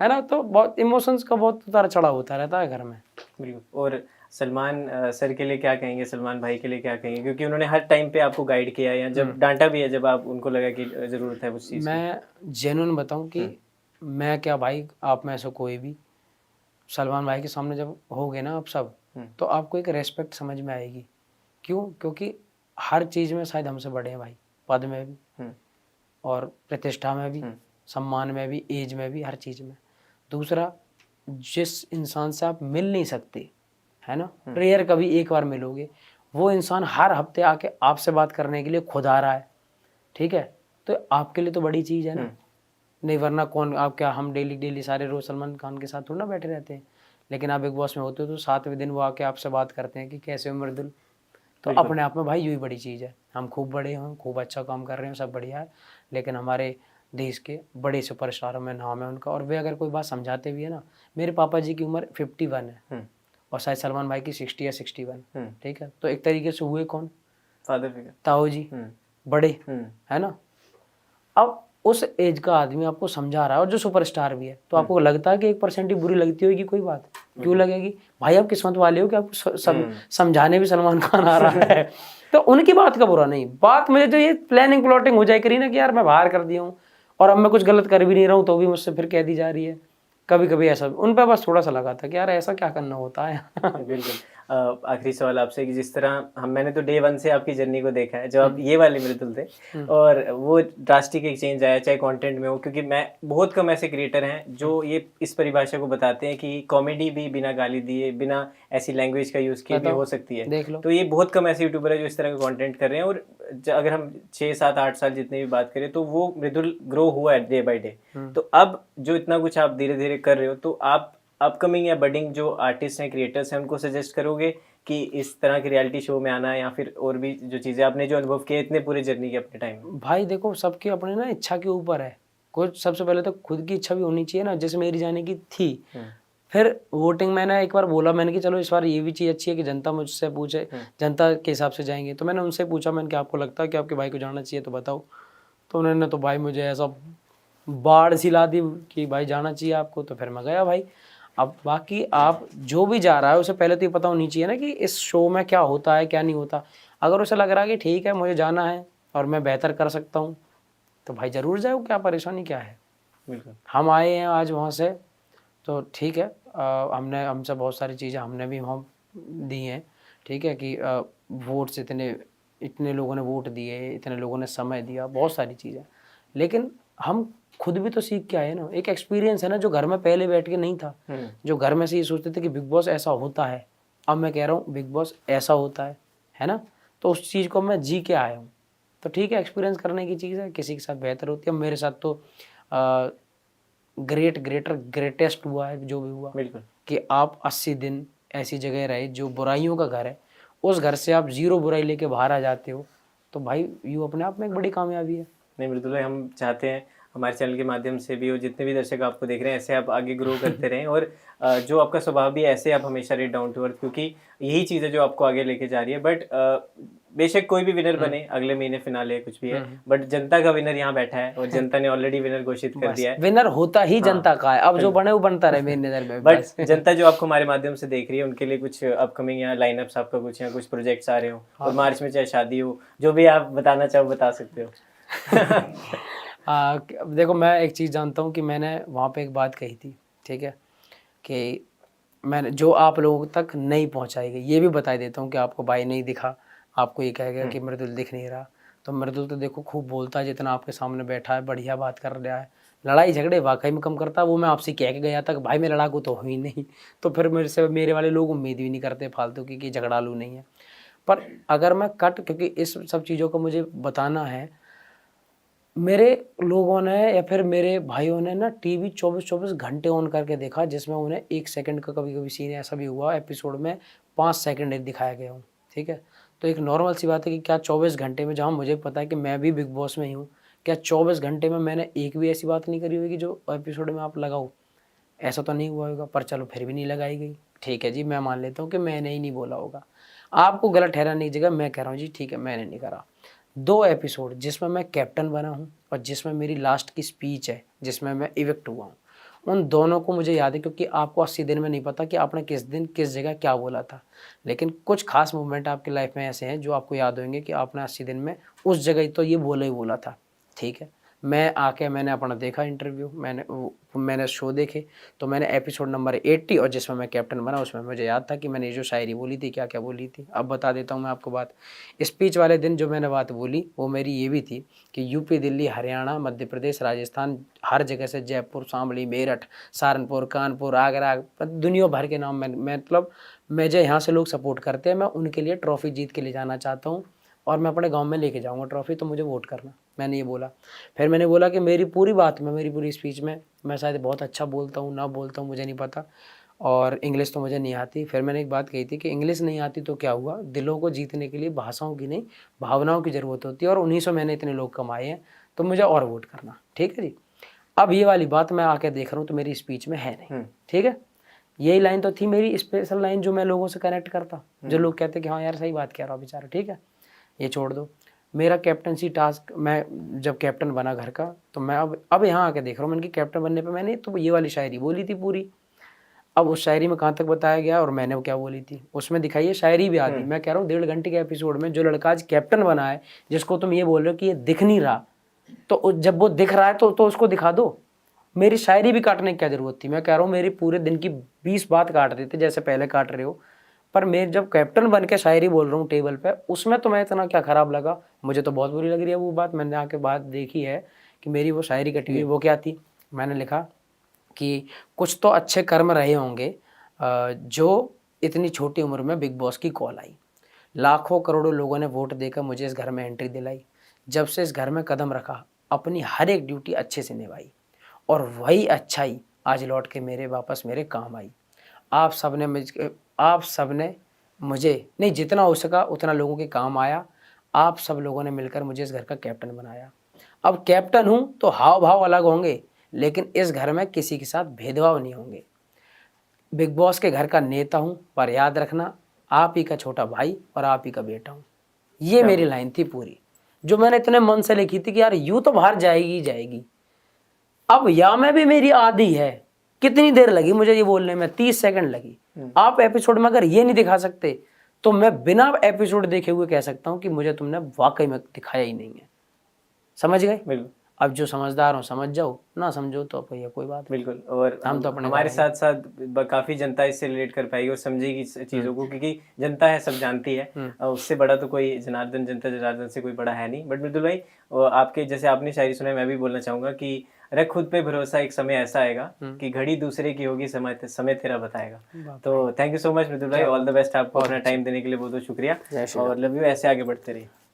है ना। तो बहुत इमोशंस का बहुत उतार चढ़ाव होता रहता है घर में। बिल्कुल। और सलमान सर के लिए क्या कहेंगे, सलमान भाई के लिए क्या कहेंगे, क्योंकि उन्होंने हर टाइम पे आपको गाइड किया या जब डांटा भी है जब आप उनको लगा कि ज़रूरत है उस चीज़ की? मैं जेन्युइन बताऊं कि मैं क्या भाई, आप में से कोई भी सलमान भाई के सामने जब होगे ना आप सब, तो आपको एक रेस्पेक्ट समझ में आएगी। क्यों? क्योंकि हर चीज़ में शायद हमसे बड़े हैं भाई, पद में भी और प्रतिष्ठा में भी, सम्मान में भी, एज में भी, हर चीज़ में। दूसरा, जिस इंसान से आप मिल नहीं सकते, है ना, रेयर कभी एक बार मिलोगे, वो इंसान हर हफ्ते आके आपसे बात करने के लिए खुद आ रहा है, ठीक है, तो आपके लिए तो बड़ी चीज़ है ना। नहीं वरना कौन, आप क्या हम डेली डेली सारे रोज सलमान खान के साथ थोड़ा ना बैठे रहते हैं, लेकिन आप बिग बॉस में होते हो तो 7वें दिन वो आके आपसे बात करते हैं कि कैसे हो मृदुल, तो अपने आप में भाई यही बड़ी चीज़ है। हम खूब बड़े हों, खूब अच्छा काम कर रहे हैं, सब बढ़िया है, लेकिन हमारे देश के बड़े सुपरस्टारों में नाम है उनका, और वे अगर कोई बात समझाते भी है ना, मेरे पापा जी की उम्र 51 है और शायद सलमान भाई की 60 या 61, ठीक है, तो एक तरीके से हुए कौन, फादर फिगर, ताऊ जी, बड़े, है ना। अब उस एज का आदमी आपको समझा रहा है और जो सुपरस्टार भी है, तो आपको लगता है कि 1% ही बुरी लगती होगी कोई बात, क्यों लगेगी भाई, आप किस्मत वाले हो कि आपको समझाने भी सलमान खान आ रहा है। तो उनकी बात का बुरा नहीं, बात मुझे तो ये प्लानिंग प्लॉटिंग हो जाए करी ना कि यार मैं बाहर कर दिया हूँ और अब मैं कुछ गलत कर भी नहीं रहा हूँ तो भी मुझसे फिर कह दी जा रही है। कभी कभी ऐसा उन पर बस थोड़ा सा लगा था कि यार ऐसा क्या करना होता है। बिल्कुल। आखिरी सवाल आपसे कि जिस तरह मैंने तो डे 1 से आपकी जर्नी को देखा है, जब आप ये वाले मृदुल थे और वो ड्रास्टिक एक चेंज आया, चाहे कंटेंट में हो, क्योंकि मैं बहुत कम ऐसे क्रिएटर हैं जो ये इस परिभाषा को बताते हैं कि कॉमेडी भी बिना गाली दिए, बिना ऐसी लैंग्वेज का यूज़ किए भी हो सकती है। देख लो, तो ये बहुत कम ऐसे यूट्यूबर है जो इस तरह का कंटेंट कर रहे हैं। और अगर हम 6, 7, 8 साल जितने भी बात करें तो वो मृदुल ग्रो हुआ है डे बाय डे। तो अब जो इतना कुछ आप धीरे धीरे कर रहे हो, तो आप अपकमिंग या बडिंग जो आर्टिस्ट हैं, क्रिएटर्स हैं, उनको सजेस्ट करोगे कि इस तरह के रियलिटी शो में आना, या फिर और भी जो चीज़ें आपने जो अनुभव किए इतने पूरे जर्नी के अपने टाइम में? भाई देखो सबकी अपने ना इच्छा के ऊपर है, कुछ सबसे पहले तो खुद की इच्छा भी होनी चाहिए ना, जैसे मेरी जाने की थी। फिर वोटिंग मैंने एक बार बोला, मैंने कि चलो इस बार ये भी चीज़ अच्छी है कि जनता मुझसे पूछे, जनता के हिसाब से जाएंगे, तो मैंने उनसे पूछा, मैंने कि आपको लगता है कि आपके भाई को जाना चाहिए तो बताओ। तो उन्होंने तो भाई मुझे ऐसा बाढ़ सी ला दी कि भाई जाना चाहिए आपको, तो फिर मैं गया भाई। अब बाकी आप जो भी जा रहा है उसे पहले तो ये पता होनी चाहिए ना कि इस शो में क्या होता है क्या नहीं होता। अगर उसे लग रहा है कि ठीक है मुझे जाना है और मैं बेहतर कर सकता हूँ तो भाई ज़रूर जाओ, क्या परेशानी क्या है। बिल्कुल। हम आए हैं आज वहाँ से तो ठीक है, हमने हमसे बहुत सारी चीज़ें हमने भी वहाँ दी हैं, ठीक है, कि वोट से इतने लोगों ने वोट दिए, इतने लोगों ने समय दिया, बहुत सारी चीज़ें, लेकिन हम खुद भी तो सीख के आए ना, एक एक्सपीरियंस है ना जो घर में पहले बैठ के नहीं था। जो घर में से ये सोचते थे कि बिग बॉस ऐसा होता है, अब मैं कह रहा हूँ बिग बॉस ऐसा होता है ना, तो उस चीज़ को मैं जी के आया हूँ। तो ठीक है, एक्सपीरियंस करने की चीज़ है, किसी के साथ बेहतर होती है। मेरे साथ तो ग्रेटेस्ट हुआ है जो भी हुआ, बिल्कुल कि आप 80 दिन ऐसी जगह रहे जो बुराइयों का घर है, उस घर से आप 0 बुराई लेके बाहर आ जाते हो, तो भाई ये अपने आप में एक बड़ी कामयाबी है। नहीं मृदुल, हम चाहते हैं हमारे चैनल के माध्यम से भी और जितने भी दर्शक आपको देख रहे हैं, ऐसे आप आगे ग्रो करते रहें और जो आपका स्वभाव भी ऐसे आप हमेशा रहे, डाउन टू अर्थ, क्योंकि यही चीज़ है जो आपको आगे लेके जा रही है। बट बेशक कोई भी विनर बने, अगले महीने फिनाले कुछ भी है, बट जनता का विनर यहाँ बैठा है और जनता ने ऑलरेडी विनर घोषित कर दिया है। विनर होता ही जनता का है, अब जो बने वो बनता रहे मेरी नज़र में। बट जनता जो आपको हमारे माध्यम से देख रही है उनके लिए कुछ अपकमिंग या लाइनअप्स आपका कुछ या कुछ प्रोजेक्ट्स आ रहे हो, और मार्च में चाहे शादी हो, जो भी आप बताना चाहो बता सकते हो। देखो मैं एक चीज़ जानता हूँ कि मैंने वहाँ पे एक बात कही थी, ठीक है, कि मैंने जो आप लोगों तक नहीं पहुँचाई गई, ये भी बता देता हूँ कि आपको भाई नहीं दिखा, आपको ये कह गया कि मृदुल दिख नहीं रहा, तो मृदुल तो देखो खूब बोलता है, जितना आपके सामने बैठा है बढ़िया बात कर रहा है, लड़ाई झगड़े वाकई में कम करता, वो मैं आपसे कह के गया था कि भाई मैं लड़ाकू तो हुई नहीं, तो फिर मेरे वाले लोग उम्मीद भी नहीं करते फालतू की कि झगड़ालू नहीं है। पर अगर मैं क्योंकि इस सब चीज़ों को मुझे बताना है, मेरे लोगों ने या फिर मेरे भाइयों ने ना टीवी 24-24 घंटे ऑन करके देखा, जिसमें उन्हें 1 सेकंड का कभी कभी सीन ऐसा भी हुआ एपिसोड में 5 सेकंड दिखाया गया हूँ, ठीक है। तो एक नॉर्मल सी बात है कि क्या 24 घंटे में, जहाँ मुझे पता है कि मैं भी बिग बॉस में ही हूँ, क्या 24 घंटे में मैंने एक भी ऐसी बात नहीं करी होगी जो एपिसोड में आप लगाओ? ऐसा तो नहीं हुआ होगा, पर चलो फिर भी नहीं लगाई गई, ठीक है जी, मैं मान लेता हूँ कि मैंने ही नहीं बोला होगा। आपको गलत ठहराने की जगह मैं कह रहा हूँ जी ठीक है मैंने नहीं करा। 2 एपिसोड जिसमें मैं कैप्टन बना हूँ और जिसमें मेरी लास्ट की स्पीच है, जिसमें मैं इविक्ट हुआ हूँ, उन दोनों को मुझे याद है, क्योंकि आपको 80 दिन में नहीं पता कि आपने किस दिन किस जगह क्या बोला था, लेकिन कुछ खास मूवमेंट आपकी लाइफ में ऐसे हैं जो आपको याद होंगे कि आपने 80 दिन में उस जगह तो ये बोला ही बोला था, ठीक है। मैंने अपना देखा इंटरव्यू, मैंने शो देखे, तो मैंने एपिसोड नंबर 80 और जिसमें मैं कैप्टन बना, उसमें मुझे याद था कि मैंने ये जो शायरी बोली थी क्या क्या बोली थी। अब बता देता हूँ मैं आपको बात। स्पीच वाले दिन जो मैंने बात बोली वो मेरी ये भी थी कि यूपी, दिल्ली, हरियाणा, मध्य प्रदेश, राजस्थान, हर जगह से, जयपुर, शामली, मेरठ, सहारनपुर, कानपुर, आगरा, दुनिया भर के नाम मतलब मैं जो यहाँ से लोग सपोर्ट करते हैं, मैं उनके लिए ट्रॉफी जीत के ले जाना चाहता हूँ और मैं अपने गांव में लेके जाऊंगा ट्रॉफी, तो मुझे वोट करना। मैंने ये बोला। फिर मैंने बोला कि मेरी पूरी बात में, मेरी पूरी स्पीच में मैं शायद बहुत अच्छा बोलता हूँ ना बोलता हूँ मुझे नहीं पता, और इंग्लिश तो मुझे नहीं आती। फिर मैंने एक बात कही थी कि इंग्लिश नहीं आती तो क्या हुआ, दिलों को जीतने के लिए भाषाओं की नहीं भावनाओं की ज़रूरत होती है, और 1900 मैंने इतने लोग कमाए हैं, तो मुझे और वोट करना, ठीक है जी। अब ये वाली बात मैं आके देख रहा हूँ तो मेरी स्पीच में है नहीं, ठीक है। यही लाइन तो थी मेरी स्पेशल लाइन जो मैं लोगों से कनेक्ट करता, जो लोग कहते कि हाँ यार सही बात कह रहा बेचारा, ठीक है। ये छोड़ दो। मेरा कैप्टनसी टास्क, मैं जब कैप्टन बना घर का, तो मैं अब यहाँ आके देख रहा हूँ, मैंने कि कैप्टन बनने पे मैंने तो ये वाली शायरी बोली थी पूरी। अब उस शायरी में कहाँ तक बताया गया और मैंने वो क्या बोली थी उसमें दिखाइए, शायरी भी आती। मैं कह रहा हूँ 1.5 घंटे के एपिसोड में जो लड़का आज कैप्टन बना है, जिसको तुम ये बोल रहे हो कि ये दिख नहीं रहा, तो जब वो दिख रहा है तो उसको दिखा दो। मेरी शायरी भी काटने की क्या जरूरत थी? मैं कह रहा हूँ मेरी पूरे दिन की 20 बात काट देते जैसे पहले काट रहे हो, पर मैं जब कैप्टन बन के शायरी बोल रहा हूँ टेबल पे, उसमें तुम्हें इतना क्या खराब लगा? मुझे तो बहुत बुरी लग रही है वो बात। मैंने आके बात देखी है कि मेरी वो शायरी कटी हुई, वो क्या थी, मैंने लिखा कि कुछ तो अच्छे कर्म रहे होंगे जो इतनी छोटी उम्र में बिग बॉस की कॉल आई, लाखों करोड़ों लोगों ने वोट देकर मुझे इस घर में एंट्री दिलाई, जब से इस घर में कदम रखा अपनी हर एक ड्यूटी अच्छे से निभाई, और वही अच्छाई आज लौट के वापस मेरे काम आई। आप सब ने मुझे नहीं, जितना हो सका उतना लोगों के काम आया। आप सब लोगों ने मिलकर मुझे इस घर का कैप्टन बनाया। अब कैप्टन हूँ तो हाव भाव अलग होंगे, लेकिन इस घर में किसी के साथ भेदभाव नहीं होंगे। बिग बॉस के घर का नेता हूँ, पर याद रखना आप ही का छोटा भाई और आप ही का बेटा हूँ। ये मेरी लाइन थी पूरी, जो मैंने इतने मन से लिखी थी कि यार यूँ तो बाहर जाएगी ही जाएगी। अब या में भी मेरी आदि है, कितनी देर लगी मुझे ये बोलने में, 30 सेकंड लगी। आप एपिसोड में अगर ये नहीं दिखा सकते तो मैं बिना एपिसोड देखे हुए कह सकता हूँ कि मुझे तुमने वाकई में दिखाया ही नहीं है। समझ गए? बिल्कुल। अब जो समझदार हो समझ जाओ, ना समझो तो भैया कोई बात नहीं। बिल्कुल। और हम तो अपने हमारे साथ साथ काफ़ी जनता इससे रिलेट कर पाएगी और समझेगी इस चीज़ों को, क्योंकि जनता है, सब जानती है। उससे बड़ा तो कोई जनता जनार्दन से कोई बड़ा है नहीं। बट मृदुल भाई, आपके जैसे आपने शायरी सुनाई, मैं भी बोलना चाहूँगा कि रख खुद पे भरोसा, एक समय ऐसा आएगा कि घड़ी दूसरे की होगी, समय तेरा बताएगा। तो थैंक यू सो मच मृदुल भाई, ऑल द बेस्ट। आपको अपना टाइम देने के लिए बहुत बहुत शुक्रिया, और लव यू। ऐसे आगे बढ़ते रहिए।